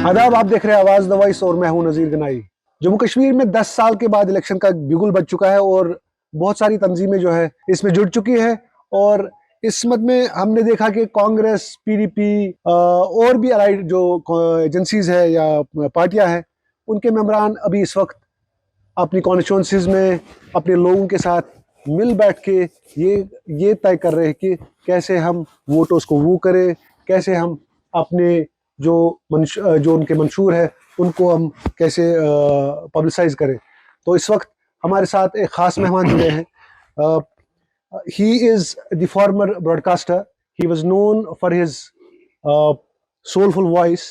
आदाब, आप देख रहे हैं आवाज द वॉइस और मैं हूं नजीर गनाई। जम्मू कश्मीर में 10 साल के बाद इलेक्शन का बिगुल बज चुका है और बहुत सारी तंजीमें जो है इसमें जुड़ चुकी है। और इस मद में हमने देखा कि कांग्रेस, पीडीपी और भी अलाइड जो एजेंसीज है या पार्टियां हैं, उनके मेंबरान अभी इस वक्त अपनी कॉन्स्टिट्यूंसीज में अपने लोगों के साथ मिल बैठ के ये तय कर रहे हैं कि कैसे हम वोटर्स को वो करें, कैसे हम अपने जो उनके मंशूर है उनको हम कैसे पब्लिसाइज करें। तो इस वक्त हमारे साथ एक ख़ास मेहमान जुड़े हैं। He is the former broadcaster. He was known for his soulful voice,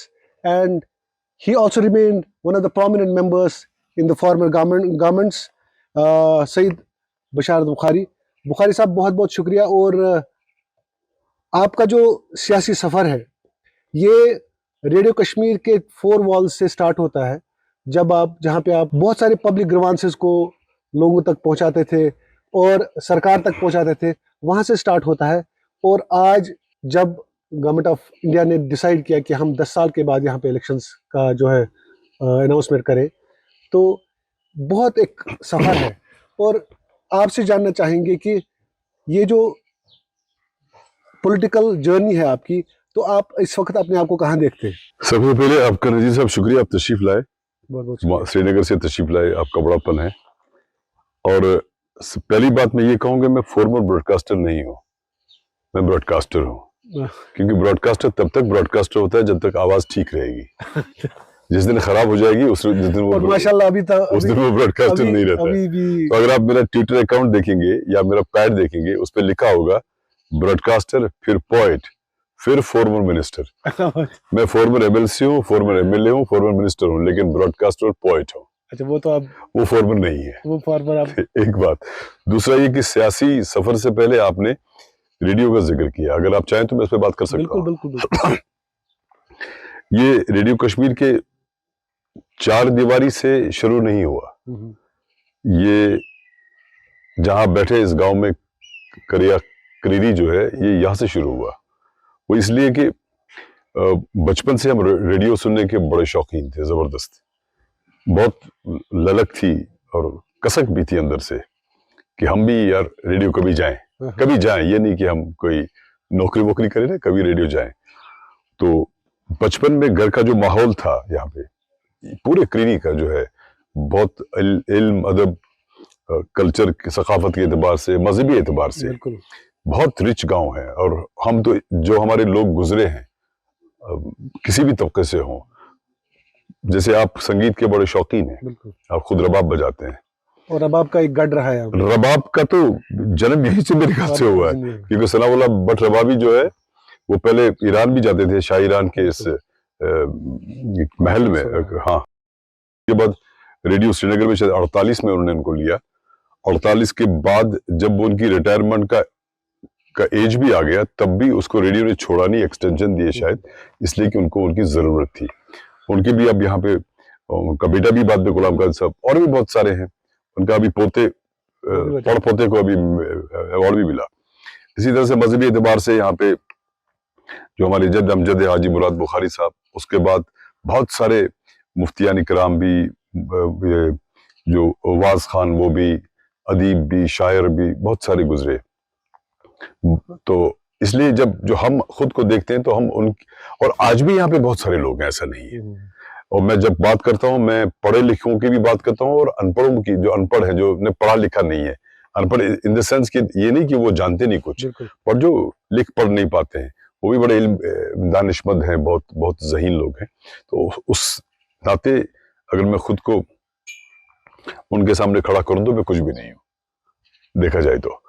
and he also remained one of the prominent members in the former governments. Syed Basharat Bukhari साहब, बहुत बहुत शुक्रिया। और आपका जो सियासी सफ़र है ये रेडियो कश्मीर के 4 वॉल्स से स्टार्ट होता है, जहाँ पे आप बहुत सारे पब्लिक ग्रीवांसेस को लोगों तक पहुंचाते थे और सरकार तक पहुंचाते थे, वहां से स्टार्ट होता है। और आज जब गवर्नमेंट ऑफ इंडिया ने डिसाइड किया कि हम 10 साल के बाद यहाँ पे इलेक्शंस का जो है अनाउंसमेंट करें, तो बहुत एक सफ़र है। और आपसे जानना चाहेंगे कि ये जो पॉलिटिकल जर्नी है आपकी, तो आप इस वक्त अपने आप को कहाँ देखते हैं? सबसे पहले आपका नजीर साहब शुक्रिया, आप तशरीफ लाए, बहुत श्रीनगर से तशरीफ लाए, आपका बड़ापन है। और पहली बात मैं ये कहूँगा, मैं फॉर्मर ब्रॉडकास्टर नहीं हूँ, मैं ब्रॉडकास्टर हूँ। क्योंकि ब्रॉडकास्टर तब तक ब्रॉडकास्टर होता है जब तक आवाज ठीक रहेगी। जिस दिन खराब हो जाएगी उस दिन वो माशाल्लाह उस दिन वो ब्रॉडकास्टर नहीं रहता है। तो अगर आप मेरा ट्विटर अकाउंट देखेंगे या मेरा पैड देखेंगे, उस पर लिखा होगा ब्रॉडकास्टर, फिर पोएट, फिर फॉर्मर मिनिस्टर। मैं फॉर्मर एमएलसी हूँ, फॉर्मर एमएलए हूँ, फॉर्मर मिनिस्टर हूँ, लेकिन ब्रॉडकास्टर और पोएट हूँ। अच्छा, वो तो आप वो फॉर्मर नहीं है, वो फॉर्मर आप एक बात। दूसरा ये कि सियासी सफर से पहले आपने रेडियो का जिक्र किया, अगर आप चाहें तो मैं इस पर बात कर सकता हूँ। बिल्कुल। ये रेडियो कश्मीर के 4 दीवारी से शुरू नहीं हुआ। ये जहां बैठे इस गांव में करीरी जो है, ये यहाँ से शुरू हुआ। वो इसलिए कि बचपन से हम रेडियो सुनने के बड़े शौकीन थे, जबरदस्त, बहुत ललक थी और कसक भी थी अंदर से कि हम भी यार रेडियो कभी जाएं। ये नहीं कि हम कोई नौकरी वोकरी करें ना, कभी रेडियो जाएं। तो बचपन में घर का जो माहौल था यहाँ पे, पूरे करीरी का जो है, बहुत इल्म, अदब, कल्चर, सकाफत के एतबार से, मजहबी एतबार से बहुत रिच गांव है। और हम तो, जो हमारे लोग गुजरे हैं, किसी भी तबके से हों, जैसे आप संगीत के बड़े शौकीन हैं, आप खुद रबाब बजाते हैं, और रबाब का एक गढ़ रहा है। रबाब का तो जन्म यही से मेरे ख्याल से हुआ है, क्योंकि सनाउल्लाह भट्ट रबाबी जो है वो पहले ईरान भी जाते थे, शाह ईरान के इस महल में। हाँ, के बाद रेडियो श्रीनगर में शायद 48 में उन्होंने उनको लिया। 48 के बाद जब उनकी रिटायरमेंट का एज भी आ गया, तब भी उसको रेडियो ने छोड़ा नहीं, एक्सटेंशन दिए शायद इसलिए कि उनको उनकी जरूरत थी। उनके भी अब यहाँ पे, उनका बेटा भी बाद में गुलाम कादिर साहब, और भी बहुत सारे हैं, उनका अभी पोते को अभी अवार्ड भी मिला। इसी तरह से मजहबी एतबार से यहाँ पे जो हमारे जद अमजद हाजी मुराद बुखारी साहब, उसके बाद बहुत सारे मुफ्तियान इकराम भी, जो वाज खान, वो भी अदीब भी, शायर भी, बहुत सारे गुजरे। तो इसलिए जो हम खुद को देखते हैं तो हम और आज भी यहाँ पे बहुत सारे लोग हैं, ऐसा नहीं है। और मैं जब बात करता हूँ, मैं पढ़े लिखों की भी बात करता हूँ और अनपढ़ों की, जो अनपढ़ है, जो ने पढ़ा लिखा नहीं है, अनपढ़ इन द सेंस कि ये नहीं कि वो जानते नहीं कुछ, पर जो लिख पढ़ नहीं पाते हैं, वो भी बड़े दानिशमंद हैं, बहुत बहुत ज़हीन लोग हैं। तो उस नाते अगर मैं खुद को उनके सामने खड़ा करूं तो मैं कुछ भी नहीं हूं, देखा जाए तो।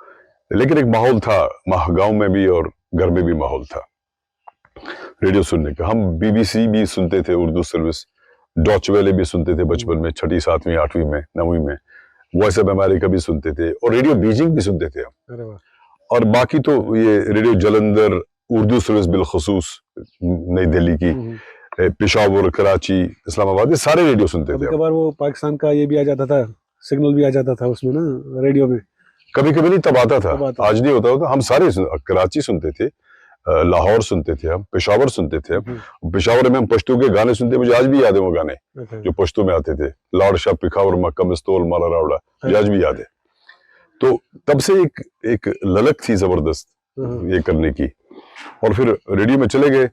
लेकिन एक माहौल था, गांव में भी और घर में भी माहौल था रेडियो सुनने का। हम बीबीसी भी सुनते थे, उर्दू सर्विस, डॉच वेले भी सुनते थे बचपन में, 6ठी 7वीं 8वीं में, 9वीं में, वॉइस ऑफ अमेरिका भी सुनते थे, और रेडियो बीजिंग भी सुनते थे हम। और बाकी तो ये रेडियो जलंधर, उर्दू सर्विस बिलखुसूस नई दिल्ली की, पेशावर, कराची, इस्लामाबाद, ये सारे रेडियो सुनते थे। कभी-कभार वो पाकिस्तान का ये भी आ जाता था, सिग्नल भी आ जाता था उसमें ना, रेडियो में। कभी कभी नहीं, तब आता था, आज नहीं होता। हम सारे कराची सुनते थे, लाहौर सुनते थे हम, पेशावर सुनते थे हम। पेशावर में हम पश्तो के गाने सुनते, मुझे आज भी याद है वो गाने जो पश्तो में आते थे, लाड़ शाह पिखावर मक्का मस्तोल माला रावड़ा, मुझे आज भी याद है। तो तब से एक ललक थी जबरदस्त ये करने की। और फिर रेडियो में चले गए।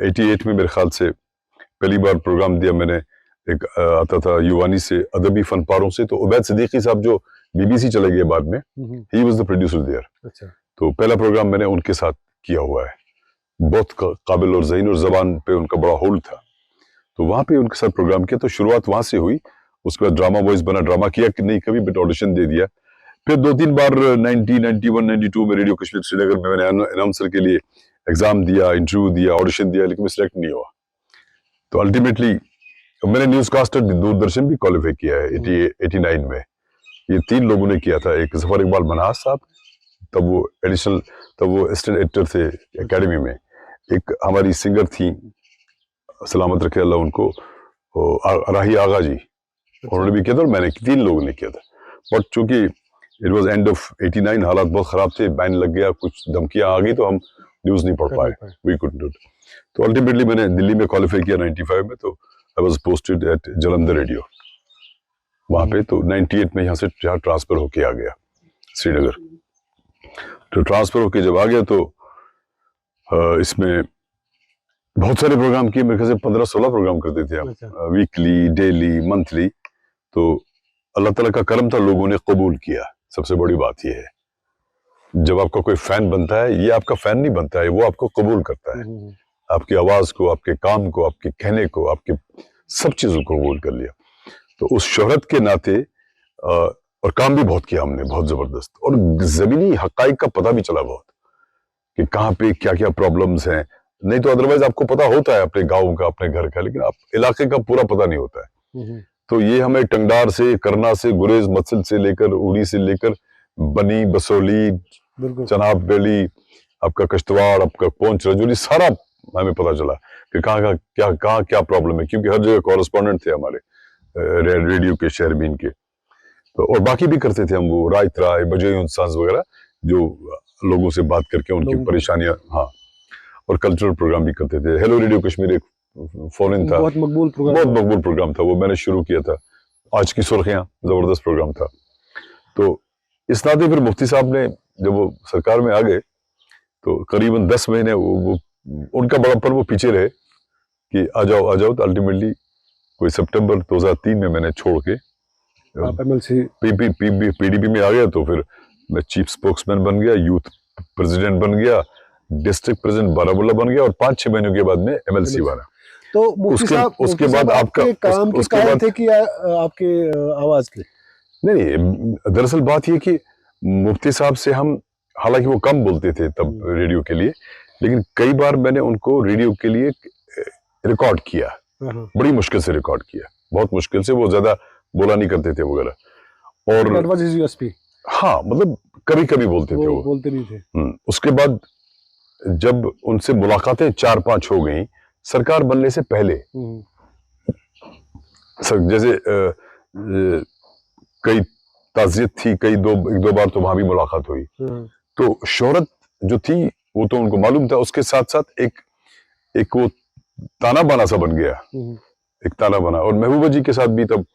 88 में मेरे ख्याल से पहली बार प्रोग्राम दिया मैंने, एक आता था युवानी से, अदबी फनपारों से। तो उबैद सिद्दीकी साहब जो बीबीसी चले गए बाद में, he was the producer there. तो पहला प्रोग्राम मैंने उनके साथ किया हुआ है। बहुत काबिल और ज़हीन, और जबान पे उनका बड़ा होल्ड था। तो वहां पे उनके साथ प्रोग्राम किया। तो शुरुआत वहां से हुई। उसके बाद ड्रामा वॉइस बना, ड्रामा किया कि नहीं कभी, बट ऑडिशन दे दिया। फिर 2-3 बार 90, 91, 92 में रेडियो कश्मीर श्रीनगर में मैंने अनाउंसर के लिए एग्जाम दिया, इंटरव्यू दिया, ऑडिशन दिया, लेकिन मैं सिलेक्ट नहीं हुआ। तो अल्टीमेटली मैंने न्यूज कास्टर भी, दूरदर्शन भी क्वालिफाई किया है 89 में। ये 3 लोगों ने किया था। एक जफर इकबाल मनास साहब, तब वो असिस्टेंट एडिटर थे एकेडमी में। एक हमारी सिंगर थी, सलामत रखे अल्लाह उनको, राही आगा जी, उन्होंने भी किया था, और मैंने, 3 लोगों ने किया था। बट चूंकि इट वाज एंड ऑफ 89, हालात बहुत खराब थे, बैन लग गया, कुछ धमकियां आ गई, तो हम न्यूज नहीं पढ़ पाए, वी कुडंट डू इट। तो अल्टीमेटली मैंने दिल्ली में क्वालिफाई किया 95 में। तो I was posted at Jalandhar radio वहां पे। तो 98 में यहाँ से ट्रांसफर होके आ गया श्रीनगर। तो ट्रांसफर होके जब आ गया तो इसमें बहुत सारे प्रोग्राम किए, मेरे ख्याल से 15-16 प्रोग्राम करते थे हम, वीकली, डेली, मंथली। तो अल्लाह ताला का करम था, लोगों ने कबूल किया। सबसे बड़ी बात यह है, जब आपका कोई फैन बनता है, ये आपका फैन नहीं बनता है, वो आपको कबूल करता है। आपकी आवाज को, आपके काम को, आपके कहने को, आपके सब चीजों को कबूल कर लिया। तो उस शोहरत के नाते और काम भी बहुत किया हमने, बहुत जबरदस्त, और जमीनी हकाइक का पता भी चला बहुत, कि कहाँ पे क्या क्या प्रॉब्लम्स हैं। नहीं तो अदरवाइज आपको पता होता है अपने गांव का, अपने घर का, लेकिन आप इलाके का पूरा पता नहीं होता है। तो ये हमें टंगडार से, करना से, गुरेज मत्सल से लेकर, उड़ी से लेकर, बनी, बसोली, चनाब बेली, आपका कश्तवाड़, आपका पोंछ, रजौली, सारा हमें पता चला कि कहाँ क्या प्रॉब्लम है, क्योंकि हर जगह कॉरेस्पॉन्डेंट थे हमारे रेडियो के, शहरबीन के। तो और बाकी भी करते थे हम, वो रायत राय, बजई इंसांस वगैरह, जो लोगों से बात करके उनकी परेशानियां, हाँ, और कल्चरल प्रोग्राम भी करते थे। हेलो रेडियो कश्मीर एक फॉरेन था, बहुत मकबूल प्रोग्राम था वो, मैंने शुरू किया था। आज की सुर्खियां, जबरदस्त प्रोग्राम था। तो इस नाते फिर मुफ्ती साहब ने, जब वो सरकार में आ गए, तो करीबन 10 महीने वो उनका बड़प्पन वो पीछे रहे कि आ जाओ। तो अल्टीमेटली कोई सितंबर 2003 में मैंने छोड़ के पीडीपी में आ गया। तो फिर मैं चीफ स्पोक्समैन बन गया, यूथ प्रेसिडेंट बन गया, डिस्ट्रिक्ट प्रेसिडेंट बारामूला बन गया, और 5-6 महीनों के बाद में एमएलसी बना। तो उसके बाद आपका काम के कारण थे कि आपके आवाज के? नहीं, दरअसल बात ये कि मुफ्ती साहब से हम, हालांकि वो कम बोलते थे तब रेडियो के लिए, लेकिन कई बार मैंने उनको रेडियो के लिए रिकॉर्ड किया, बड़ी मुश्किल से रिकॉर्ड किया, बहुत मुश्किल से। वो ज्यादा बोला नहीं करते थे वगैरह। और हाँ, मतलब कभी कभी बोलते थे, वो बोलते नहीं थे। उसके बाद जब उनसे मुलाकातें 4-5 हो गई सरकार बनने से पहले, जैसे कई ताज़ियत थी, एक दो बार तो वहां भी मुलाकात हुई। तो शोहरत जो थी वो तो उनको मालूम था, उसके साथ साथ एक वो ताना बाना सा बन गया, एक ताना बना। और महबूबा जी के साथ भी तब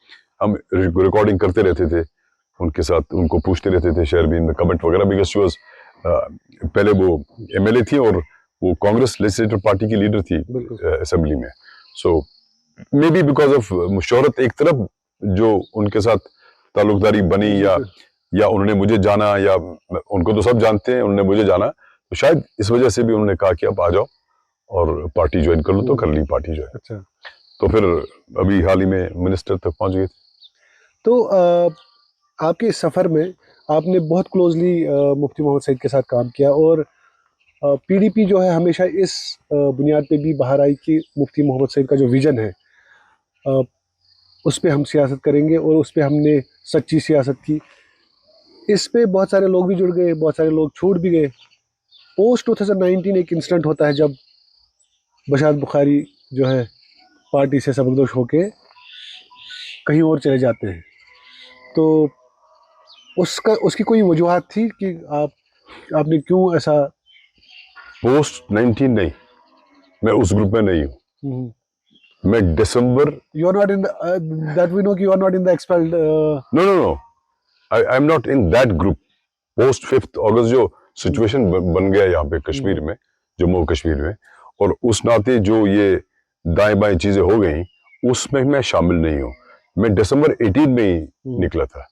हम रिकॉर्डिंग करते रहते थे, उनके साथ उनको पूछते रहते थे शहरबीन में कमेंट वगैरह, बिकॉज शी वाज पहले वो एमएलए थी और वो कांग्रेस लेजिस्लेटिव पार्टी की लीडर थी असेंबली में। सो मे बी बिकॉज ऑफ शोहरत एक तरफ जो उनके साथ ताल्लुकदारी बनी, या उन्होंने मुझे जाना, या उनको तो सब जानते हैं, उन्होंने मुझे जाना, तो शायद इस वजह से भी उन्होंने कहा कि आप आ जाओ और पार्टी ज्वाइन कर लो। तो कर ली पार्टी ज्वाइन। अच्छा। तो फिर अभी हाल ही में मिनिस्टर तक पहुंच गए। तो आपके इस सफर में आपने बहुत क्लोजली मुफ्ती मोहम्मद सईद के साथ काम किया, और पीडीपी जो है हमेशा इस बुनियाद पे भी बाहर आई कि मुफ्ती मोहम्मद सईद का जो विजन है उस पे हम सियासत करेंगे, और उस पे हमने सच्ची सियासत की। इस पे बहुत सारे लोग भी जुड़ गए, बहुत सारे लोग छूट भी गए। पोस्ट 2019 एक इंसिडेंट होता है जब बशार बुखारी जो है पार्टी से सबकदोश होके कहीं और चले जाते हैं। तो उसकी कोई वजूहत थी कि आपने क्यों ऐसा पोस्ट 19 नहीं, मैं उस ग्रुप में नहीं हूँ। मैं दिसंबर You are not in the, that we know कि you are not in the expelled. No, I am not in that group. Post 5 अगस्त जो सिचुएशन बन गया यहाँ पे कश्मीर में, जम्मू कश्मीर में, और उस नाते जो ये दाएं बाएं चीजें हो गई, उसमें मैं शामिल नहीं हूँ। मैं दिसंबर 18 में ही निकला था।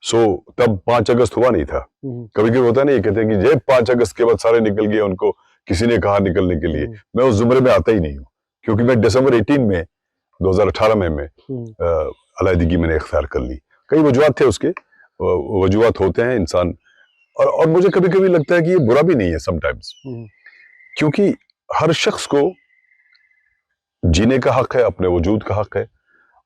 सो तब 5 अगस्त हुआ नहीं था। कभी कभी होता नहीं, कहते हैं कि ये 5 अगस्त के बाद सारे निकल गए, उनको किसी ने कहा निकलने के लिए। मैं उस जुमरे में आता ही नहीं हूँ, क्योंकि मैं दिसंबर 18 में 2018 में अलहदगी मैंने इख्तियार कर ली। कई वजूहत थे उसके, वजूहत होते हैं इंसान, और मुझे कभी कभी लगता है कि ये बुरा भी नहीं है समटाइम्स, क्योंकि हर शख्स को जीने का हक है, अपने वजूद का हक है,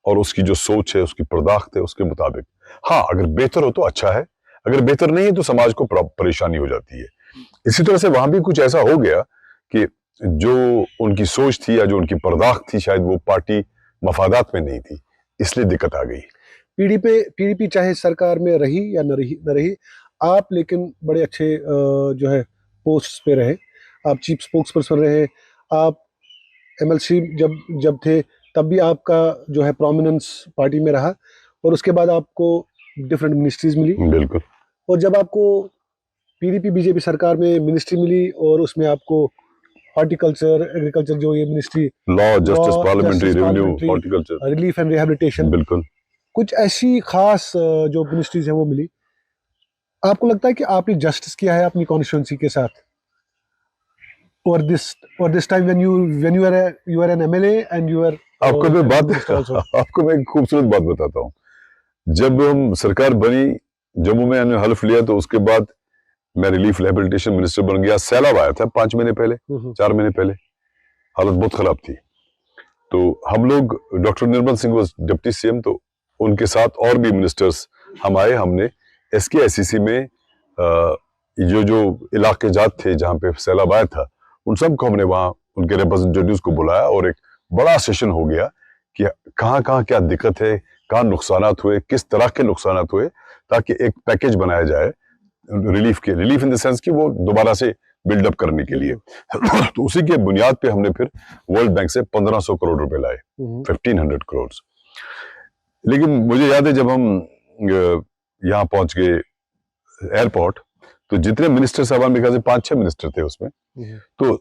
और उसकी जो सोच है, उसकी पर्दाख्त है, उसके मुताबिक। हाँ, अगर बेहतर हो तो अच्छा है, अगर बेहतर नहीं है तो समाज को परेशानी हो जाती है। इसी तरह से वहां भी कुछ ऐसा हो गया कि जो उनकी सोच थी या जो उनकी पर्दाख्त थी, शायद वो पार्टी मफादात में नहीं थी, इसलिए दिक्कत आ गई। पीडीपी चाहे सरकार में रही या न रही, आप लेकिन बड़े अच्छे जो है पोस्ट पे रहे। आप चीफ स्पोक्स पर्सन रहे, आप एमएलसी जब थे तब भी आपका जो है प्रोमिनेंस पार्टी में रहा, और उसके बाद आपको डिफरेंट मिनिस्ट्रीज मिली। बिल्कुल। और जब आपको पीडीपी बीजेपी सरकार में मिनिस्ट्री मिली, और उसमें आपको हॉर्टिकल्चर, एग्रीकल्चर, जो ये ministry, law, justice, parliamentary, revenue, horticulture, relief and rehabilitation, बिल्कुल, कुछ ऐसी खास जो मिनिस्ट्रीज हैं वो मिली। आपको लगता है कि आपने जस्टिस किया है अपनी कॉन्स्टिट्यूंसी के साथ? और this time when you are an MLA and you are आपको मैं एक खूबसूरत बात बताता हूँ। जब हम सरकार बनी, जम्मू में हमने हल्फ लिया, तो उसके बाद मैं रिलीफ रिहैबिलिटेशन मिनिस्टर बन गया। सैलाब आया था 5 महीने पहले, 4 महीने पहले, हालत बहुत खराब थी। तो हम लोग, doctor Nirmal Singh was deputy CM, तो उनके साथ और भी मिनिस्टर्स हम आए। हमने SKICC में जो इलाके जात थे जहाँ पे सैलाब आया था, उन सबको हमने वहाँ उनके रिप्रेजेंटेटिव्स को बुलाया, और एक बड़ा सेशन हो गया कि कहाँ कहाँ क्या दिक्कत है, कहाँ नुकसानात हुए, किस तरह के नुकसानात हुए, ताकि एक पैकेज बनाया जाए रिलीफ इन द सेंस कि वो दोबारा से बिल्डअप करने के लिए। तो उसी के बुनियाद पे हमने फिर वर्ल्ड बैंक से 1500 करोड़ रुपए लाए, 1500 करोड़। लेकिन मुझे याद है जब हम यहाँ पहुंच गए एयरपोर्ट, तो जितने मिनिस्टर साहबान, मेरे ख्याल से 5-6 मिनिस्टर थे उसमें, तो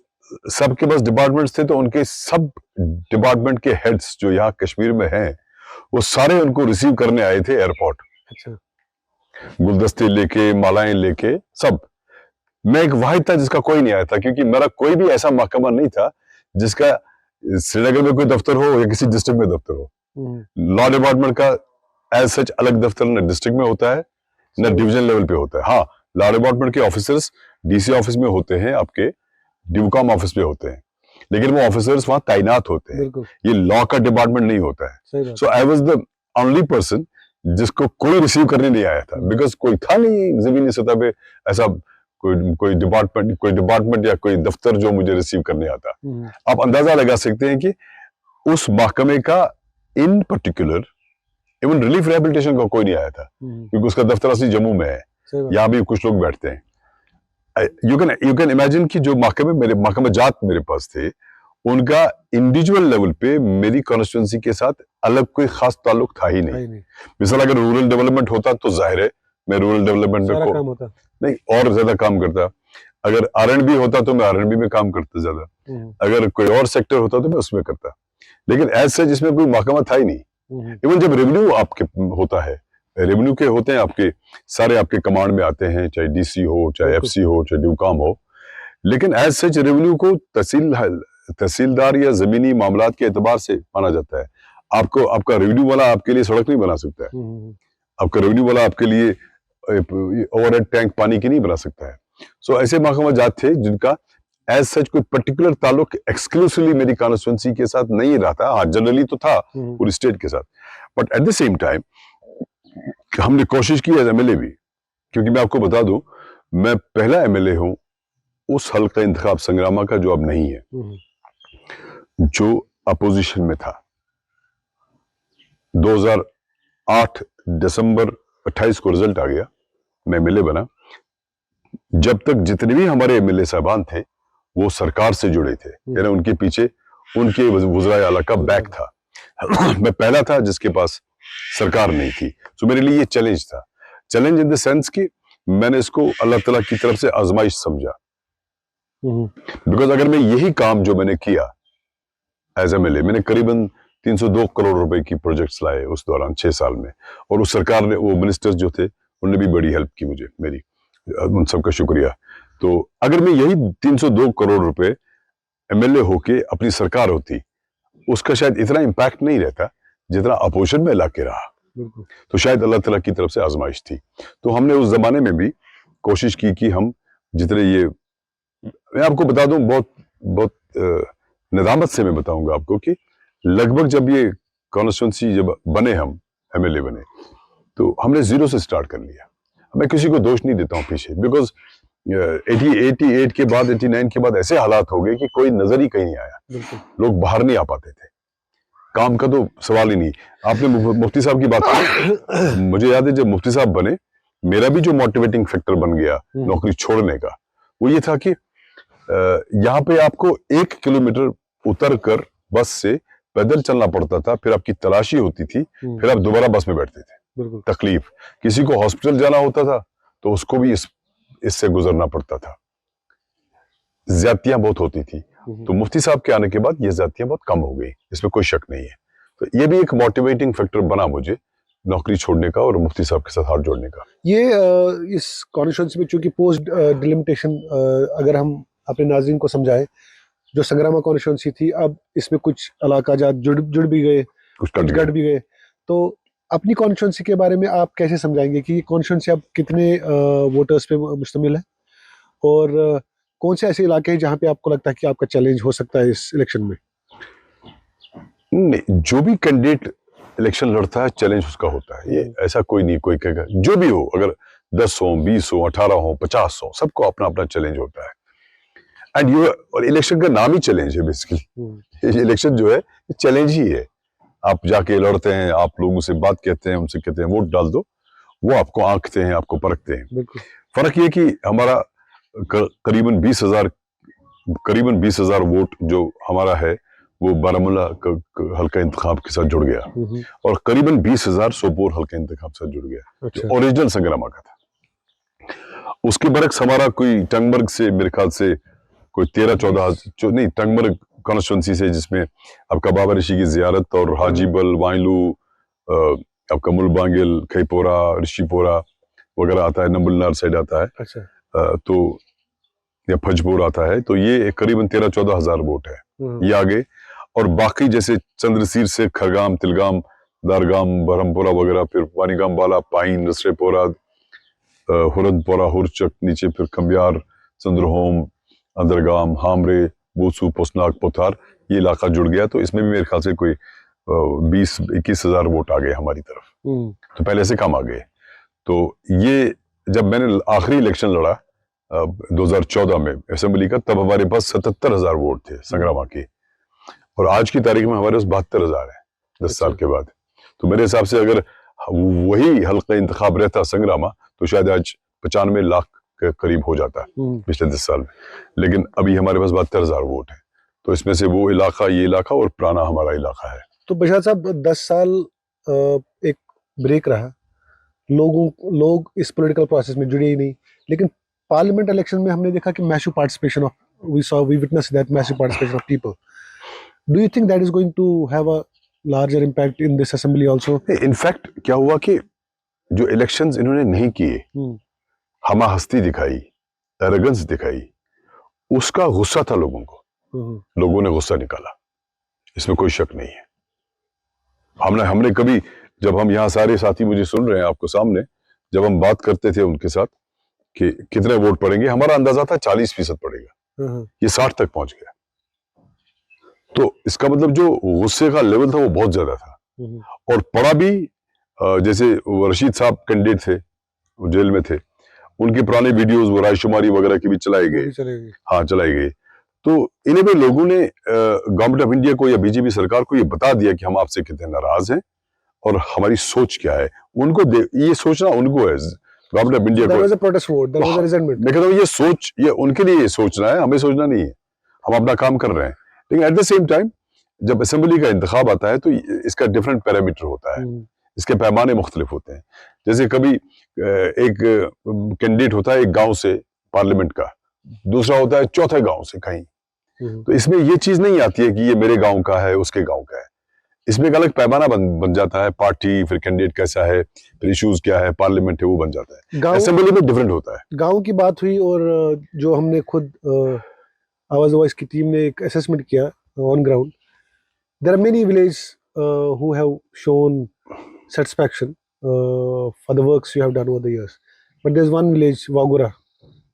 सबके पास डिपार्टमेंट्स थे, तो उनके सब डिपार्टमेंट के हेड्स जो यहाँ कश्मीर में हैं, वो सारे उनको रिसीव करने आए थे एयरपोर्ट। अच्छा। गुलदस्ते लेके, मालाएं लेके, सब। मैं एक वाहिद था जिसका कोई नहीं आया था, क्योंकि मेरा कोई भी ऐसा महकमा नहीं था जिसका श्रीनगर में कोई दफ्तर हो या किसी डिस्ट्रिक्ट में दफ्तर हो। लॉ डिपार्टमेंट का एज सच अलग दफ्तर न डिस्ट्रिक्ट में होता है, न डिवीजन लेवल पे होता है। हाँ, लॉ डिपार्टमेंट के ऑफिसर्स DC ऑफिस में होते हैं, आपके डिवकॉम ऑफिस में होते हैं, लेकिन वो ऑफिसर्स वहां तैनात होते हैं। ये लॉ का डिपार्टमेंट नहीं होता है। So I was the only person जिसको कोई रिसीव करने नहीं आया था, बिकॉज कोई था नहीं जमीनी सतह पे ऐसा कोई डिपार्टमेंट या कोई दफ्तर जो मुझे रिसीव करने आता। आप अंदाजा लगा सकते हैं कि उस महकमे का इन पर्टिकुलर इवन रिलीफ रिहैबिलिटेशन का कोई नहीं आया था, क्योंकि उसका दफ्तर असली जम्मू में है, यहाँ भी कुछ लोग बैठते हैं। यू कैन इमेजिन कि जो महकमे जात मेरे पास थे, उनका इंडिविजुअल लेवल पे मेरी कॉन्स्टिट्यूंसी के साथ अलग कोई खास ताल्लुक था ही नहीं। मिसाल अगर रूरल डेवलपमेंट होता तो जाहिर है मैं रूरल डेवलपमेंट में नहीं और ज्यादा काम करता। अगर R&B होता तो मैं R&B में काम करता ज्यादा, अगर कोई और सेक्टर होता तो मैं उसमें करता, लेकिन एज सच जिसमें कोई महकमा था ही नहीं। इवन जब रेवेन्यू आपके होता है, रेवेन्यू के होते हैं आपके सारे, आपके कमांड में आते हैं, चाहे DC हो, चाहे FC हो, चाहे डिवकॉम हो, लेकिन एज सच रेवेन्यू को तहसीलदार या जमीनी मामलात के एतबार से माना जाता है। आपका रेवेन्यू वाला आपके लिए सड़क नहीं बना सकता है, आपका रेवेन्यू वाला आपके लिए ओवरहेड टैंक पानी की नहीं बना सकता है। सो ऐसे महकमा जात थे जिनका एज सच कोई पर्टिकुलर ताल्लुक एक्सक्लूसिवली मेरी कॉन्स्टिट्यूंसी के साथ नहीं रहा था। हाँ, जनरली तो था पूरी स्टेट के साथ, but at the same time हमने कोशिश की एज MLA भी, क्योंकि मैं आपको बता दूं, मैं पहला MLA हूं उस हल्का इंतखाब संग्रामा का जो अब नहीं है, जो अपोजिशन में था। 2008 दिसंबर 28 को रिजल्ट आ गया, मैं MLA बना। जब तक जितने भी हमारे MLA साहबान थे वो सरकार से जुड़े थे, यानी उनके पीछे उनके वज़राए आला का बैक था। मैं पहला था जिसके पास सरकार नहीं थी। तो मेरे लिए ये चैलेंज था, चैलेंज इन द सेंस कि मैंने इसको अल्लाह ताला की तरफ से आजमाइश समझा। बिकॉज अगर मैं यही काम जो मैंने किया एज एमएलए, मैंने करीबन 302 करोड़ रुपए की प्रोजेक्ट्स लाए उस दौरान 6 साल में, और उस सरकार ने, वो मिनिस्टर्स जो थे उन्होंने भी बड़ी हेल्प की मुझे, मेरी, उन सबका शुक्रिया। तो अगर मैं यही 302 करोड़ रुपए एमएलए होके अपनी सरकार होती, उसका शायद इतना इम्पैक्ट नहीं रहता जितना अपोजिशन में ला के रहा। तो शायद अल्लाह ताला की तरफ से आजमाइश थी। तो हमने उस जमाने में भी कोशिश की कि हम जितने ये, मैं आपको बता दूं, बहुत निदामत से मैं बताऊंगा आपको कि लगभग जब ये कॉन्स्टिट्यूंसी जब बने, हम एमएलए बने, तो हमने जीरो से स्टार्ट कर लिया। मैं किसी को दोष नहीं देता हूँ पीछे, बिकॉज 88 के बाद, 89 के बाद ऐसे हालात हो गए कि कोई नजर ही कहीं नहीं आया, लोग बाहर नहीं आ पाते थे, काम का तो सवाल ही नहीं। आपने मुफ्ती साहब की बात की, मुझे याद है जब मुफ्ती साहब बने, मेरा भी जो मोटिवेटिंग फैक्टर बन गया नौकरी छोड़ने का, वो ये था कि यहाँ पे आपको 1 किलोमीटर उतर कर बस से पैदल चलना पड़ता था, फिर आपकी तलाशी होती थी, फिर आप दोबारा बस में बैठते थे। तकलीफ, किसी को हॉस्पिटल जाना होता था तो उसको भी इससे गुजरना पड़ता था, ज्यादतियां बहुत होती थी। तो मुफ्ती साहब के आने के बाद ये ज्यादतियां बहुत कम हो गई, इसमें कोई शक नहीं है। तो ये भी एक मोटिवेटिंग फैक्टर बना मुझे नौकरी छोड़ने का और मुफ्ती साहब के साथ हाथ जोड़ने का। ये इस कॉन्स्टिट्यूंसी में चूंकि पोस्ट डिलिमिटेशन, अगर हम अपने नाज़रीन को समझाएं, जो संग्रामा कॉन्स्टिट्यूंसी थी, अब इसमें कुछ इलाका जात जुड़ भी गए, कुछ कट भी गए। तो अपनी कॉन्स्टिट्यूंसी के बारे में आप कैसे समझाएंगे कि कॉन्स्टिट्यूंसी अब कितने वोटर्स पे मुश्तमिल है, और कौन से ऐसे इलाके हैं जहां पे आपको लगता है कि आपका चैलेंज हो सकता है इस इलेक्शन में? नहीं, जो भी कैंडिडेट इलेक्शन लड़ता है चैलेंज उसका होता है, ये ऐसा कोई नहीं, कोई कहेगा जो भी हो, अगर 10 हो, 20 हो, 18 हो, 50 हो, सबको अपना अपना चैलेंज होता है। एंड ये, और इलेक्शन का नाम ही चैलेंज है बेसिकली। इलेक्शन जो है चैलेंज ही है। आप जाके लड़ते हैं, आप लोगों से बात कहते हैं, उनसे कहते हैं वोट डाल दो, वो आपको आंकते हैं, आपको परखते हैं। फर्क ये कि हमारा करीबन 20,000 वोट जो हमारा है वो बारामूला हल्का इंतखाब के साथ जुड़ गया, और करीबन 20,000 सोपोर हल्का इंतखाब के साथ जुड़ गया। अच्छा। ओरिजिनल संग्रामा का था। उसके बरक्स हमारा कोई टंगमर्ग से, मेरे ख्याल से कोई 13-14 नहीं, टंगमर्ग कॉन्स्टिट्यूंसी से, जिसमें आपका बाबा ऋषि की जियारत और हाजीबल, वाइलू, आपका मुलबांगिल, खैपोरा, ऋषिपोरा वगैरह आता है, नंबलनार साइड आता है। अच्छा। तो या फजपुर आता है, तो ये करीबन 13-14 हजार वोट है, ये आगे। और बाकी जैसे चंद्रसीर से खरगाम, तिलगाम, दारगाम, बरहमपुरा वगैरह, फिर वानीगाम, बाला, पाइन, नसरेपोरा, हुरदपोरा, हुरचक, नीचे फिर खम्बियार, चंद्रहोम, अंदरगाम, हामरे, बोसू, पोसनाक, पोथार, ये इलाका जुड़ गया। तो इसमें भी मेरे ख्याल से कोई 20-21 हजार वोट आ गए हमारी तरफ, तो पहले से कम आ गए। तो ये जब मैंने आखिरी इलेक्शन लड़ा 2014 में असेंबली का, तब हमारे पास 77,000 वोट थे संग्रामा के, और आज की तारीख में हमारे पास 72,000 है 10 साल के बाद। तो मेरे हिसाब से अगर वही हल्का इंतखाब रहता संग्रामा, तो शायद आज 95 लाख के करीब हो जाता पिछले 10 साल में। लेकिन अभी हमारे पास 72,000 वोट है, तो इसमें से वो इलाका, ये इलाका और पुराना हमारा इलाका है। तो बशार साहब, 10 साल एक ब्रेक रहा, लोग इस पॉलिटिकल प्रोसेस में जुड़े ही नहीं, लेकिन पार्लियामेंट इलेक्शन में हमने देखा कि massive participation of, we witness that massive participation of people. Do you think that is going to have a larger impact in this assembly also? In fact क्या हुआ कि जो इलेक्शंस इन्होंने नहीं किए, हमाहस्ती दिखाई, एरोगेंस दिखाई, उसका गुस्सा था लोगों को, लोगों ने गुस्सा निकाला, इसमें कोई शक नहीं है। हमने कभी, जब हम यहाँ सारे साथी मुझे सुन रहे हैं आपको सामने, जब हम बात करते थे उनके साथ कि कितने वोट पड़ेंगे, हमारा अंदाजा था 40% पड़ेगा, ये 60 तक पहुंच गया। तो इसका मतलब जो गुस्से का लेवल था वो बहुत ज्यादा था, और पड़ा भी। जैसे रशीद साहब कैंडिडेट थे, वो जेल में थे, उनके पुराने वीडियोस, वो रायशुमारी वगैरह की भी चलाई गई, हाँ चलाई गई। तो इन्हें भी लोगों ने गवर्नमेंट ऑफ इंडिया को या बीजेपी सरकार को ये बता दिया कि हम आपसे कितने नाराज हैं और हमारी सोच क्या है। उनको ये सोचना उनको है, गवर्नमेंट ऑफ इंडिया को। मैं कहता हूँ ये सोच, ये उनके लिए ये सोचना है, हमें सोचना नहीं है। हम अपना काम कर रहे हैं, लेकिन एट द सेम टाइम जब असेंबली का इंतखाब आता है तो इसका डिफरेंट पैरामीटर होता है, इसके पैमाने मुख्तलिफ होते हैं। जैसे कभी एक कैंडिडेट होता है एक गांव से पार्लियामेंट का, दूसरा होता है चौथे गांव से कहीं, तो इसमें ये चीज नहीं आती है कि ये मेरे गांव का है उसके गांव का है, इसमें एक अलग पैमाना बन जाता है, पार्टी फिर कैंडिडेट कैसा है, फिर इश्यूज क्या है, पार्लियामेंट है वो बन जाता है। असेंबली में डिफरेंट होता है। गांव की बात हुई और जो हमने खुद आवाज वॉइस की टीम ने एक असेसमेंट किया on ground, there are many village who have shown satisfaction for the works you have done over the years, but there's one village, Wagura,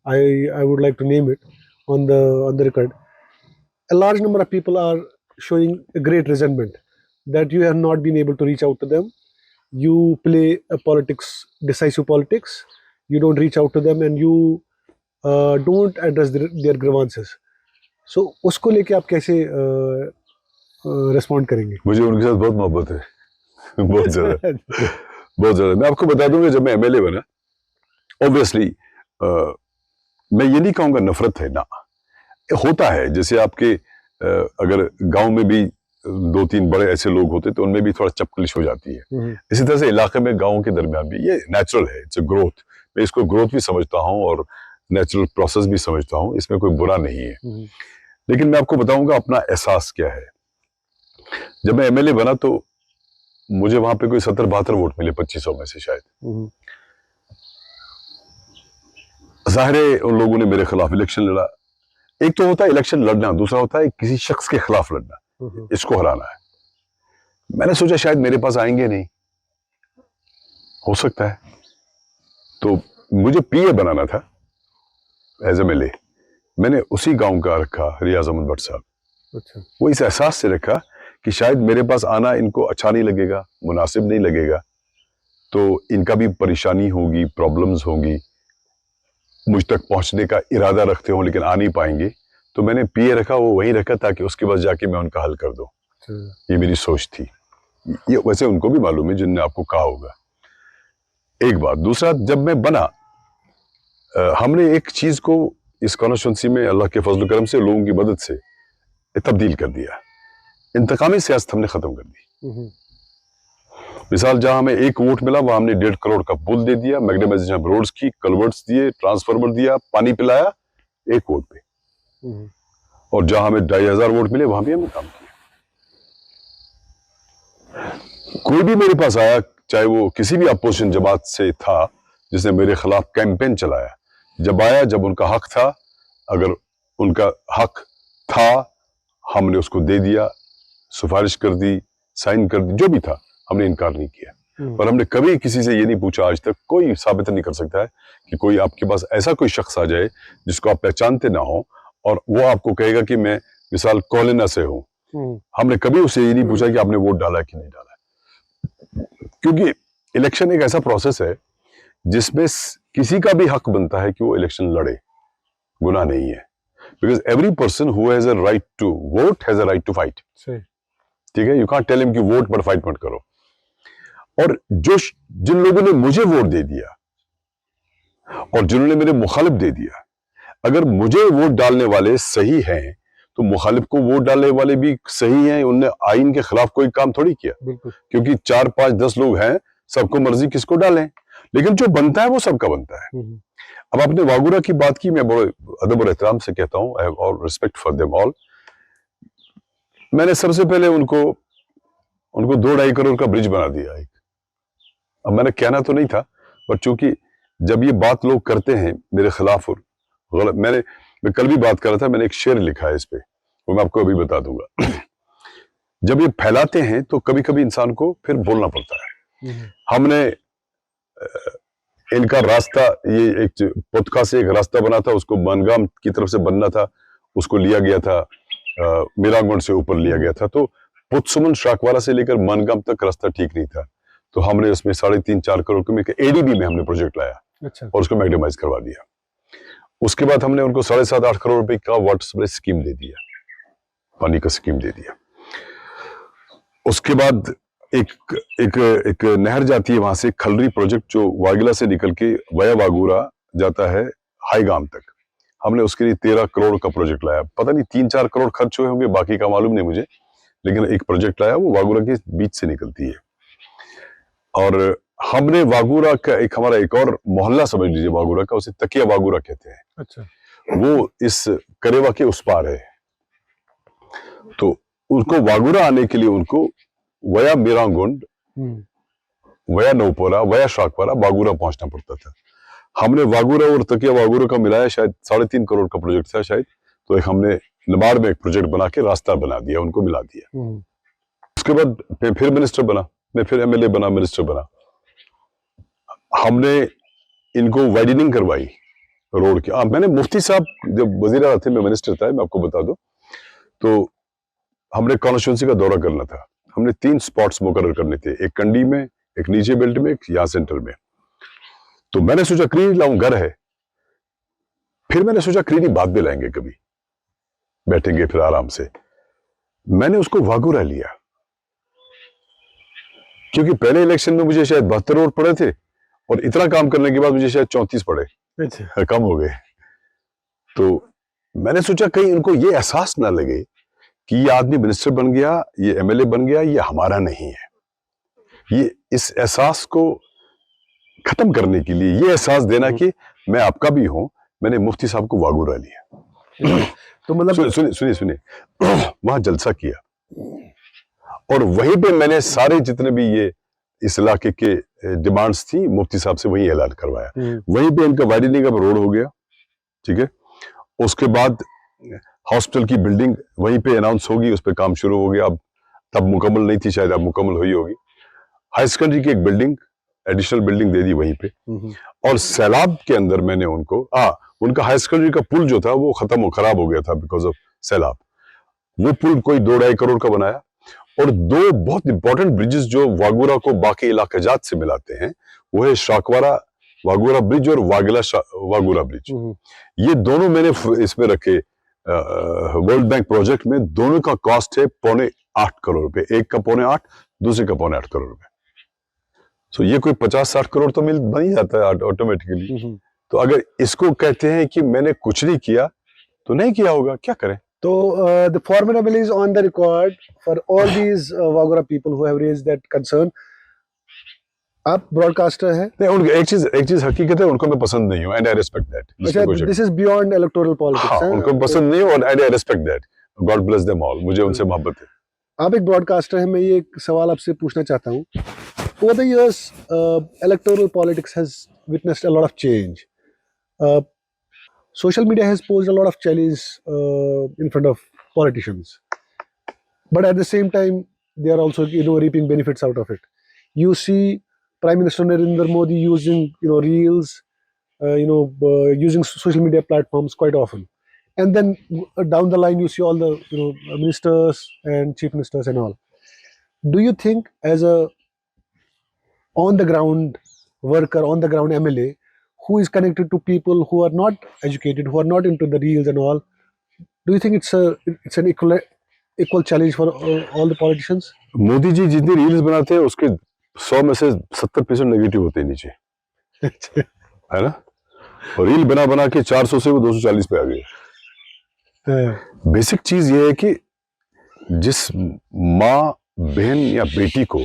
I would like to name it on the record. A large number of people are showing a great resentment that you have not been able to reach out to them. You play a decisive politics, you don't reach out to them and you don't address their grievances. So उसको लेके आप कैसे respond करेंगे? मुझे उनके साथ बहुत मोहब्बत है बहुत ज्यादा बहुत ज्यादा। मैं आपको बता दूंगा, जब मैं एमएलए बना, ऑब्वियसली मैं ये नहीं कहूंगा नफरत है ना, होता है। जैसे आपके अगर गांव में भी 2-3 बड़े ऐसे लोग होते तो उनमें भी थोड़ा चपकलिश हो जाती है, इसी तरह से इलाके में गांवों के दरमियान भी ये नेचुरल है, इट्स अ ग्रोथ। मैं इसको ग्रोथ भी समझता हूँ और नेचुरल प्रोसेस भी समझता हूँ, इसमें कोई बुरा नहीं है। लेकिन मैं आपको बताऊंगा अपना एहसास क्या है। जब मैं एमएलए बना तो मुझे वहां पे कोई 70-72 वोट मिले 2500 में से शायद। जाहिर है उन लोगों ने मेरे खिलाफ इलेक्शन लड़ा। एक तो होता है इलेक्शन लड़ना, दूसरा होता है किसी शख्स के खिलाफ लड़ना, इसको हराना है। मैंने सोचा शायद मेरे पास आएंगे नहीं, हो सकता है, तो मुझे पीए बनाना था एज एमएलए। मैंने उसी गांव का रखा, रियाज अहमद भट्ट साहब। अच्छा। वो इस एहसास से रखा कि शायद मेरे पास आना इनको अच्छा नहीं लगेगा, मुनासिब नहीं लगेगा, तो इनका भी परेशानी होगी, प्रॉब्लम्स होंगी, मुझ तक पहुंचने का इरादा रखते हो लेकिन आ नहीं पाएंगे, तो मैंने पीए रखा, वो वहीं रखा ताकि उसके बाद जाके मैं उनका हल कर दूं। ये मेरी सोच थी। ये वैसे उनको भी मालूम है जिनने आपको कहा होगा। एक बात। दूसरा, जब मैं बना, हमने एक चीज को इस कॉन्स्टिट्यूंसी में अल्लाह के फजल करम से, लोगों की मदद से तब्दील कर दिया। इंतकामी सियासत हमने खत्म कर दी। मिसाल, जहां हमें 1 वोट मिला वहां हमने 1.5 करोड़ का पुल दे दिया, मैग्नेमाइजेशन रोड्स की, कलवर्ट्स दिए, ट्रांसफार्मर दिया, पानी पिलाया 1 वोट पे। और जहां हमें 2500 वोट मिले वहां भी हमने काम किया। कोई भी मेरे पास आया, चाहे वो किसी भी अपोजिशन जमात से था जिसने मेरे खिलाफ कैंपेन चलाया, जब आया, जब उनका हक था, अगर उनका हक था हमने उसको दे दिया, सिफारिश कर दी, साइन कर दी, जो भी था, हमने इनकार नहीं किया। और हमने कभी किसी से ये नहीं पूछा, आज तक कोई साबित नहीं कर सकता है कि कोई आपके पास ऐसा कोई शख्स आ जाए जिसको आप पहचानते ना हो और वो आपको कहेगा कि मैं मिसाल कोलिना से हूं। हमने कभी उसे ये नहीं पूछा कि आपने वोट डाला कि नहीं डाला, क्योंकि इलेक्शन एक ऐसा प्रोसेस है जिसमें किसी का भी हक बनता है कि वो इलेक्शन लड़े, गुनाह नहीं है। Because every person who has a right to vote has a right to fight. ठीक है, you can't tell him कि वोट पर फाइट मत करो। और जिन लोगों ने मुझे वोट दे दिया और जिन्होंने मेरे मुखालिफ दे दिया, अगर मुझे वोट डालने वाले सही हैं तो मुखालिफ को वोट डालने वाले भी सही हैं। उनने आइन के खिलाफ कोई काम थोड़ी किया, क्योंकि 4, 5, 10 लोग हैं, सबको मर्जी किसको डालें, लेकिन जो बनता है वो सबका बनता है। अब आपने वागुरा की बात की, मैं बड़े अदब और एहतराम से कहता हूँ, I have all respect for them all. मैंने सबसे पहले उनको 2-2.5 करोड़ का ब्रिज बना दिया एक। अब मैंने कहना तो नहीं था, पर चूंकि जब ये बात लोग करते हैं मेरे खिलाफ और गलत, मैं कल भी बात कर रहा था, मैंने एक शेर लिखा है इस पे, वो मैं आपको अभी बता दूंगा। जब ये फैलाते हैं तो कभी कभी इंसान को फिर बोलना पड़ता है। हमने इनका रास्ता, ये एक पुतका से एक रास्ता बना था, उसको मनगाम की तरफ से बनना था, उसको लिया गया था, मीरांगुंड से ऊपर लिया गया था, तो पुतसुमन शाकवारा से लेकर मनगाम तक रास्ता ठीक नहीं था, तो हमने उसमें 3.5-4 करोड़ के एडीबी में हमने प्रोजेक्ट लाया। अच्छा। और उसको मैग्नेमाइज करवा दिया। उसके बाद हमने उनको 7.5-8 करोड़ रुपए का वाटर सप्लाई स्कीम दे दिया, पानी का स्कीम दे दिया। उसके बाद एक नहर जाती है वहां से, खलरी प्रोजेक्ट, जो वागिला से निकल के वया वागूरा जाता है हाईगाम तक, हमने उसके लिए 13 करोड़ का प्रोजेक्ट लाया। पता नहीं 3-4 करोड़ खर्च हुए होंगे, बाकी का मालूम नहीं मुझे, लेकिन एक प्रोजेक्ट लाया, वो वागूरा के बीच से निकलती है। और हमने वागूरा का हमारा एक और मोहल्ला समझ लीजिए वागूरा का, उसे तकिया वागूरा कहते हैं। अच्छा। वो इस करेवा के उस पार है। तो उनको वागूरा आने के लिए उनको वया मीरांगुंड, वया नौपोरा, वया शाकवारा, वागूरा पहुंचना पड़ता था। हमने वागूरा और तकिया वागूरा का मिलाया, शायद 3.5 करोड़ का प्रोजेक्ट था शायद, तो एक हमने नबार्ड में एक प्रोजेक्ट बना के रास्ता बना दिया, उनको मिला दिया। उसके बाद मैं फिर मिनिस्टर बना, मैं फिर एमएलए बना, मिनिस्टर बना। हमने इनको वाइडनिंग करवाई रोड की। मैंने मुफ्ती साहब जब वजीर आला थे, मैं मिनिस्टर था, मैं आपको बता दूं, तो हमने कॉन्स्टिट्यूंसी का दौरा करना था। हमने 3 स्पॉट्स मुकर्रर करने थे, एक कंडी में, एक नीचे बेल्ट में, एक यहाँ सेंटर में। तो मैंने सोचा क्रीडी लाऊं, घर है। फिर मैंने सोचा क्रीडी बाद में लाएंगे, कभी बैठेंगे फिर आराम से। मैंने उसको वागूरा लिया, क्योंकि पहले इलेक्शन में मुझे शायद 72 वोट पड़े थे, और इतना काम करने के बाद मुझे शायद 34 पड़े। अच्छा। कम हो गए। तो मैंने सोचा कहीं इनको ये एहसास ना लगे कि ये आदमी मिनिस्टर बन गया, ये एमएलए बन गया, ये हमारा नहीं है। ये इस एहसास को खत्म करने के लिए, ये एहसास देना कि मैं आपका भी हूं, मैंने मुफ्ती साहब को वागूरा लिया। तो मतलब सुनिए वहां जलसा किया, और वहीं पे मैंने सारे जितने भी ये इस इलाके के डिमांड्स थी, मुफ्ती साहब से वही ऐलान करवाया। वहीं पे इनका वाइडनिंग का रोड हो गया, ठीक है। उसके बाद हॉस्पिटल की बिल्डिंग वहीं पे अनाउंस होगी, उस पर काम शुरू हो गया। अब तब मुकम्मल नहीं थी, शायद अब मुकम्मल हुई होगी। हाई सेकेंडरी की एक बिल्डिंग, एडिशनल बिल्डिंग दे दी वहीं पे। और सैलाब के अंदर मैंने उनको उनका हाई सेकेंडरी का पुल जो था वो खराब हो गया था बिकॉज ऑफ सैलाब। वो पुल कोई 2-2.5 करोड़ का बनाया। और 2 बहुत इंपॉर्टेंट ब्रिजेस जो वागूरा को बाकी इलाका जात से मिलाते हैं, वो है शाकवारा वागूरा ब्रिज और वागला वागूरा ब्रिज। ये दोनों मैंने इसमें रखे, वर्ल्ड बैंक प्रोजेक्ट में। दोनों का कॉस्ट है 7.25 करोड़ रुपए, एक का 7.25, दूसरे का 7.25 करोड़ रुपए। तो ये कोई 50-60 करोड़ तो बन ही जाता है ऑटोमेटिकली। तो अगर इसको कहते हैं कि मैंने कुछ नहीं किया, तो नहीं किया होगा, क्या करें। So the former MLA is on the record for all these Wagura people who have raised that concern. आप ब्रॉडकास्टर हैं? नहीं, उनकी एक चीज हकीकत है, उनको मैं पसंद नहीं हूँ, एंड आई रिस्पेक्ट दैट। अच्छा, this is beyond electoral politics. हाँ, उनको पसंद नहीं हो, और I respect that. God bless them all, मुझे उनसे मोहब्बत है। आप एक ब्रॉडकास्टर हैं, मैं ये एक सवाल आपसे पूछना चाहता हूँ। Over the years, electoral politics has witnessed a lot of change. Social media has posed a lot of challenge in front of politicians, but at the same time, they are also reaping benefits out of it. You see Prime Minister Narendra Modi using reels, using social media platforms quite often, and then down the line you see all the ministers and chief ministers and all. Do you think, as a on the ground worker, on the ground MLA, who is connected to people who are not educated, who are not into the reels and all, do you think it's an equal challenge for all the politicians? Modi ji जितनी reels बनाते हैं, उसके 100 में से 70% negative होते हैं नीचे, है ना। और रील बना बना के 400 से वो 240 पे आ गए। बेसिक चीज ये है कि जिस माँ, बहन या बेटी को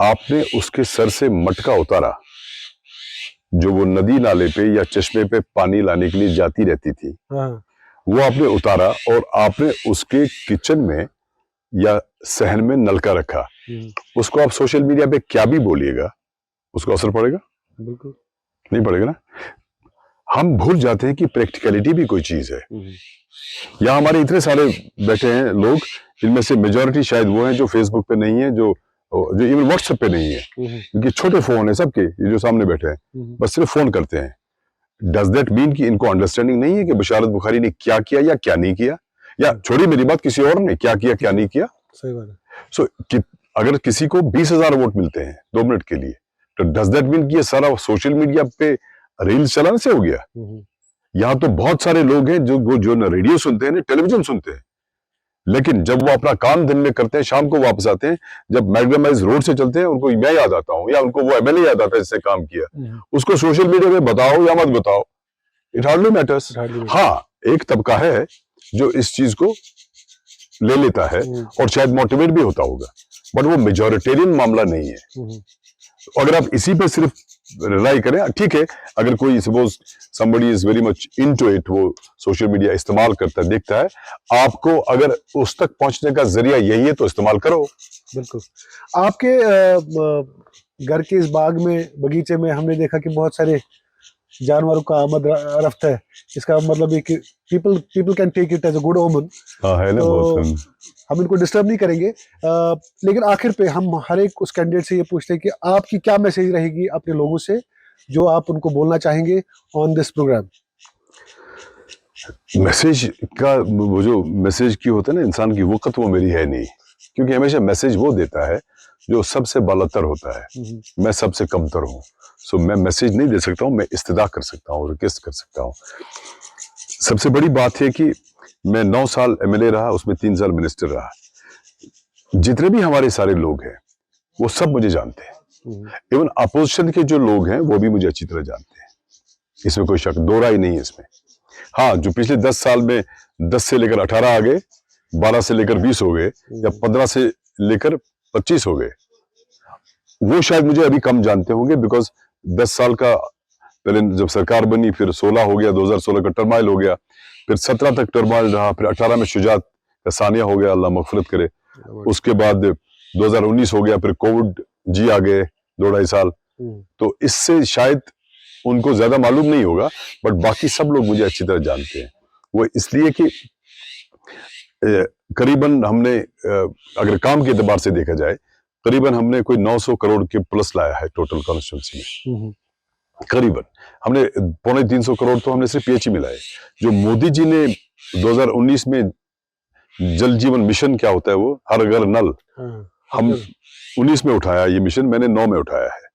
आपने उसके सर से मटका उतारा, जो वो नदी नाले पे या चश्मे पे पानी लाने के लिए जाती रहती थी, वो आपने उतारा, और आपने उसके किचन में या सहन में नलका रखा। उसको आप सोशल मीडिया पे क्या भी बोलिएगा, उसको असर पड़ेगा? बिल्कुल नहीं पड़ेगा ना। हम भूल जाते हैं कि प्रैक्टिकलिटी भी कोई चीज है। यहाँ हमारे इतने सारे बैठे हैं लोग, इनमें से मेजॉरिटी शायद वो हैं जो फेसबुक पे नहीं है, जो इवन व्हाट्सएप पे नहीं है, क्योंकि छोटे फोन है सबके, ये जो सामने बैठे हैं, बस सिर्फ फोन करते हैं। डज दैट मीन कि इनको अंडरस्टैंडिंग नहीं है कि बशारत बुखारी ने क्या किया या क्या नहीं किया, या छोड़ी मेरी बात, किसी और ने क्या किया क्या नहीं किया। सही बात है। सो अगर किसी को 20,000 वोट मिलते हैं 2 मिनट के लिए, तो डज दैट मीन कि ये सारा सोशल मीडिया पे रील्स चलाने से हो गया? यहाँ तो बहुत सारे लोग हैं जो ना रेडियो सुनते हैं ना टेलीविजन सुनते हैं, लेकिन जब वो अपना काम दिन में करते हैं, शाम को वापस आते हैं, जब मैग्नामाइज रोड से चलते हैं, उनको मैं याद आता हूँ, या उनको वो एमएलए याद आता है जिसने काम किया। उसको सोशल मीडिया पे बताओ या मत बताओ, इट हार्डली मैटर्स। हाँ, एक तबका है जो इस चीज को ले लेता है और शायद मोटिवेट भी होता होगा, बट वो मेजॉरिटेरियन मामला नहीं है। अगर आप इसी पे सिर्फ रिलाई करें, ठीक है, अगर कोई suppose somebody is very much into it, वो सोशल मीडिया इस्तेमाल करता है, देखता है, आपको अगर उस तक पहुंचने का जरिया यही है तो इस्तेमाल करो। बिल्कुल। आपके घर के इस बाग में, बगीचे में हमने देखा कि बहुत सारे जानवरों का आमद रफ्त है। इसका मतलब है कि people can take it as a good omen. हाँ, है ना, बहुत। हम इनको डिस्टर्ब नहीं करेंगे, लेकिन आखिर पे हम हर एक उस कैंडिडेट से ये पूछते हैं कि आपकी क्या मैसेज रहेगी अपने लोगों से, जो आप उनको बोलना चाहेंगे ऑन दिस प्रोग्राम। मैसेज का वो जो मैसेज की होता है ना इंसान की वक़्त, वो मेरी है नहीं, क्योंकि हमेशा मैसेज वो देता है जो सबसे बालातर होता है। मैं सबसे कमतर हूँ, सो मैं मैसेज नहीं दे सकता हूँ, मैं इस्तदा कर सकता हूँ, रिक्वेस्ट कर सकता हूँ। सबसे बड़ी बात है कि मैं 9 साल एमएलए रहा, उसमें 3 साल मिनिस्टर रहा। जितने भी हमारे सारे लोग हैं वो सब मुझे जानते हैं, इवन अपोजिशन के जो लोग हैं वो भी मुझे अच्छी तरह जानते हैं, इसमें कोई शक, दो राय नहीं है इसमें। हाँ, जो पिछले 10 साल में 10 से लेकर 18 आ गए, 12 से लेकर 20 हो गए, या 15 से लेकर 25 हो गए, वो शायद मुझे अभी कम जानते होंगे, बिकॉज 10 साल का पहले जब सरकार बनी, फिर 16 हो गया, 2016 का टर्माइल हो गया, फिर 17 तक टर्माइल रहा, फिर 18 में शुजात का सानिया हो गया, अल्लाह मगफिरत करे। उसके बाद 2019 हो गया, फिर कोविड जी आ गए 2-2.5 साल। तो इससे शायद उनको ज्यादा मालूम नहीं होगा, बट बाकी सब लोग मुझे अच्छी तरह जानते हैं। वो इसलिए कि करीबन हमने, अगर काम के एतबार से देखा जाए, करीबन हमने कोई 900 करोड़ के प्लस लाया है टोटल कॉन्स्टिट्यूंसी में। करीबन हमने 250-300 करोड़ तो हमने सिर्फ पीएचई में लाए। जो मोदी जी ने 2019 में जल जीवन मिशन, क्या होता है वो, हर घर नल, हम 19 में उठाया ये मिशन, मैंने 9 में उठाया है।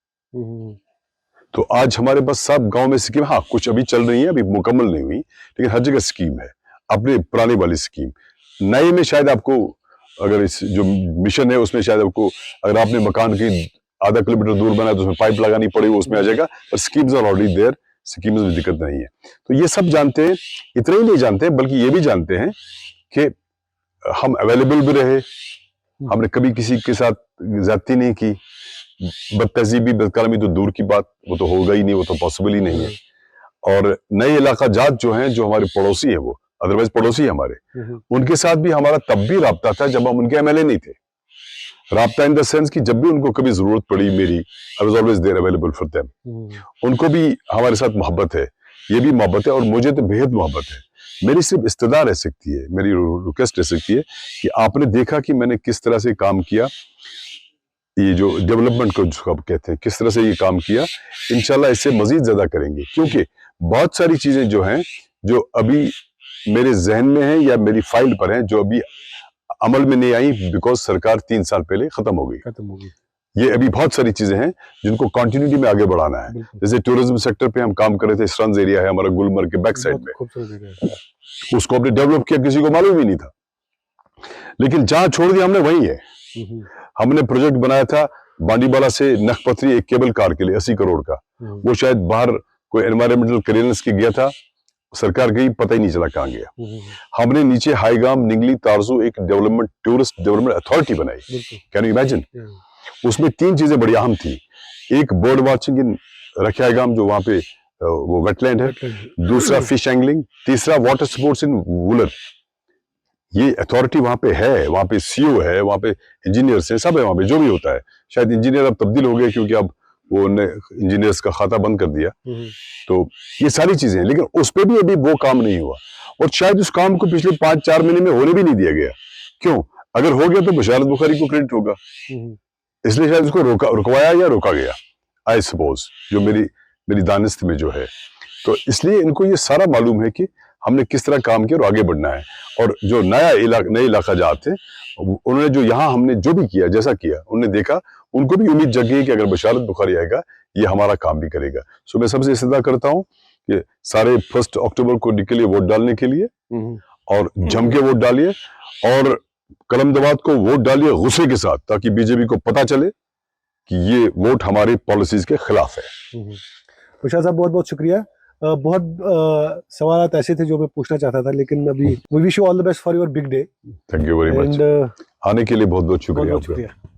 तो आज हमारे पास सब गांव में स्कीम, हाँ कुछ अभी चल रही है, अभी मुकम्मल नहीं हुई, लेकिन हर जगह स्कीम है, अपने पुरानी वाली स्कीम। नए में शायद आपको, अगर इस जो मिशन है उसमें शायद आपको, अगर आपने मकान की आधा किलोमीटर दूर बनाया तो उसमें पाइप लगानी पड़ेगी, उसमें आ जाएगा, पर schemes are already there, schemes में दिक्कत नहीं है। तो ये सब जानते हैं, इतना ही नहीं जानते हैं बल्कि ये भी जानते हैं कि हम अवेलेबल भी रहे, हमने कभी किसी के साथ ज्यादती नहीं की, बदतहजीबी बदकालमी तो दूर की बात, वो तो होगा ही नहीं, वो तो पॉसिबल ही नहीं है। और नए इलाका जात जो हैं, जो हमारे पड़ोसी हैं, वो अदरवाइज पड़ोसी है हमारे, उनके साथ भी हमारा तब भी राब्ता था जब हम उनके एमएलए नहीं थे। राब्ता इन द सेंस कि जब भी उनको कभी जरूरत पड़ी मेरी, I was always there available for them. उनको भी हमारे साथ मोहब्बत है, ये भी मोहब्बत है, और मुझे तो बेहद मोहब्बत है। मेरी सिर्फ इस्तदा रह सकती है, मेरी रिक्वेस्ट रह सकती है कि आपने देखा कि मैंने किस तरह से काम किया, ये जो डेवलपमेंट को जो आप कहते हैं, किस तरह से ये काम किया, इंशाल्लाह इससे मजीद ज्यादा करेंगे, क्योंकि बहुत सारी चीजें जो हैं, जो अभी मेरे जहन में हैं या मेरी फाइल पर हैं, जो अभी अमल में नहीं आई, बिकॉज सरकार 3 साल पहले खत्म हो गई। ये अभी बहुत सारी चीजें हैं जिनको कंटिन्यूटी में आगे बढ़ाना है। जैसे टूरिज्म सेक्टर पे हम काम कर रहे थे, स्ट्रंज एरिया है हमारा गुलमर्ग के बैक साइड में, उसको हमने डेवलप किया, किसी को मालूम ही नहीं था, लेकिन जहां छोड़ दिया हमने वही है। हमने प्रोजेक्ट बनाया था बांडीवाला से नखपत्री, एक केबल कार के लिए 80 करोड़ का, वो शायद बाहर कोई एनवायरमेंटल क्लियरेंस की गया था, सरकार गई, पता ही नहीं चला कहां गया। हमने नीचे हाईगाम, निंगली, तारजू एक डेवलपमेंट, टूरिस्ट डेवलपमेंट अथॉरिटी बनाई। Can you imagine? उसमें 3 चीजें बड़ी अहम थी। एक बर्ड वॉचिंग इन रखियागाम, जो वहां पे वो वेटलैंड है, दूसरा फिश एंगलिंग, तीसरा वाटर स्पोर्ट्स इन वुलर। ये अथॉरिटी वहां पे है, वहां पे सीओ है, वहां पे इंजीनियर्स हैं, सब है वहां पे, जो भी होता है। शायद इंजीनियर अब तब्दील हो गए, क्योंकि अब वो इंजीनियर्स का खाता बंद कर दिया। तो ये सारी चीजें हैं, लेकिन उस पर भी अभी वो काम नहीं हुआ, और शायद उस काम को पिछले 5-4 महीने में होने भी नहीं दिया गया। क्यों? अगर हो गया तो बशारत बुखारी को क्रेडिट होगा, इसलिए शायद उसको रुकवाया या रोका गया, आई सपोज, जो मेरी दानिस्त में जो है। तो इसलिए इनको ये सारा मालूम है कि हमने किस तरह काम किया और आगे बढ़ना है। और जो नए इलाका जाते हैं, उन्होंने जो यहाँ हमने जो भी किया, जैसा किया, उन्होंने देखा, उनको भी उम्मीद जगी है कि अगर बशारत बुखारी आएगा ये हमारा काम भी करेगा। सो मैं सबसे इस्तदा करता हूँ कि सारे 1 अक्टूबर को निकलिए वोट डालने के लिए, और जम के वोट डालिए, और कलमदवात को वोट डालिए गुस्से के साथ, ताकि बीजेपी को पता चले कि ये वोट हमारी पॉलिसीज के खिलाफ है। तुषार साहब, बहुत बहुत शुक्रिया। बहुत सवाल ऐसे थे जो मैं पूछना चाहता था, लेकिन अभी we wish you all the best for your big day thank you very much. And आने के लिए बहुत बहुत बहुत शुक्रिया बहुत आपका। शुक्रिया।